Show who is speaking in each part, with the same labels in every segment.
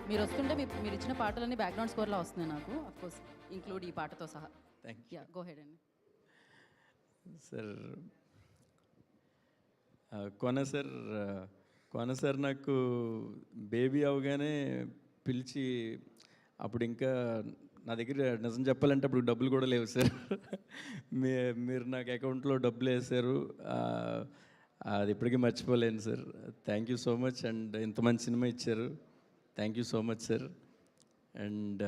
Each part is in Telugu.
Speaker 1: మీరు వస్తుంటే మీరు ఇచ్చిన పాటలన్నీ బ్యాక్గ్రౌండ్ స్కోర్లా వస్తున్నాయి నాకు, అఫ్కోర్స్ ఇంక్లూడ్ ఈ పాటతో సహా.
Speaker 2: Thank you.
Speaker 1: Yeah, go head అండి.
Speaker 2: సార్ కోన సార్ నాకు బేబీ అవగానే పిలిచి, అప్పుడు ఇంకా నా దగ్గర నిజం చెప్పాలంటే అప్పుడు డబ్బులు కూడా లేవు సార్. మీరు నాకు అకౌంట్లో డబ్బులు వేసారు, అది ఇప్పటికీ మర్చిపోలేను sir. Thank you so much. And ఇంత మంచి సినిమా ఇచ్చారు, thank you so much sir. And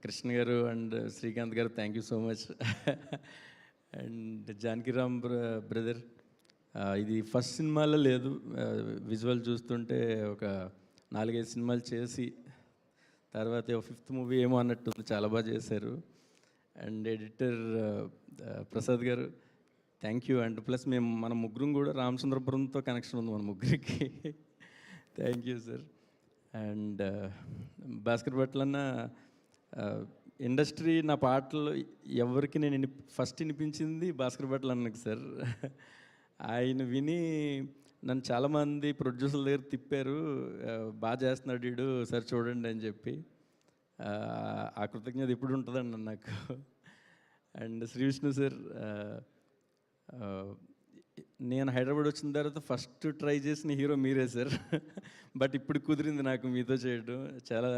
Speaker 2: Krishna గారు అండ్ శ్రీకాంత్ గారు thank you so much. And Janakiram brother, ఇది ఫస్ట్ సినిమాలో లేదు, విజువల్ చూస్తుంటే ఒక 4-5 సినిమాలు చేసి తర్వాత 5th మూవీ ఏమో అన్నట్టుంది, చాలా బాగా చేశారు. అండ్ ఎడిటర్ ప్రసాద్ గారు థ్యాంక్ యూ. అండ్ ప్లస్ మన ముగ్గురం కూడా రామచంద్రపురంతో కనెక్షన్ ఉంది మన ముగ్గురికి. Thank you sir. And Bhaskar భట్లన్న, ఇండస్ట్రీ నా పాటలు ఎవరికి నేను ఫస్ట్ వినిపించింది భాస్కర్ భట్లన్నకి సార్. ఆయన విని నన్ను చాలామంది ప్రొడ్యూసర్ల దగ్గర తిప్పారు, బాగా చేస్తున్నాడు వీడు సార్ చూడండి అని చెప్పి. ఆ కృతజ్ఞత ఇప్పుడు ఉంటుందండి నాకు. అండ్ శ్రీ విష్ణు సార్, నేను హైదరాబాద్ వచ్చిన తర్వాత ఫస్ట్ ట్రై చేసిన హీరో మీరే సార్. బట్ ఇప్పుడు కుదిరింది నాకు మీతో చేయడం, చాలా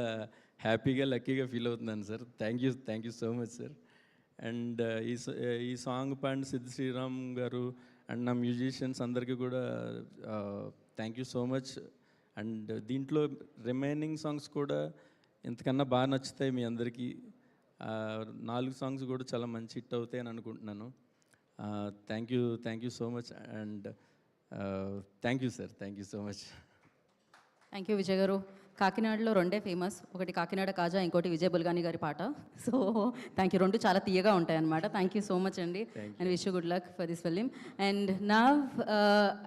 Speaker 2: హ్యాపీగా లక్కీగా ఫీల్ అవుతున్నాను sir. Thank you so much sir. And ఈ సాంగ్ పాడిన సిద్ధ్ శ్రీరామ్ గారు అండ్ నా మ్యూజిషియన్స్ అందరికీ కూడా thank you so much. And దీంట్లో రిమైనింగ్ సాంగ్స్ కూడా ఇంతకన్నా బాగా నచ్చుతాయి మీ అందరికీ. 4 సాంగ్స్ కూడా చాలా మంచి హిట్ అవుతాయి అని అనుకుంటున్నాను. Thank you so much. And thank you sir, thank you so much.
Speaker 1: Thank you Vijay గారు. కాకినాడలో 2 ఫేమస్, ఒకటి కాకినాడ కాజా, ఇంకోటి విజయ్ బుల్గాని గారి పాట. సో థ్యాంక్ యూ, 2 చాలా తీయగా ఉంటాయి అన్నమాట. థ్యాంక్ యూ సో మచ్ అండి. And wish you good luck for this film. And now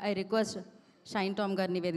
Speaker 1: I request shine Tom గారిని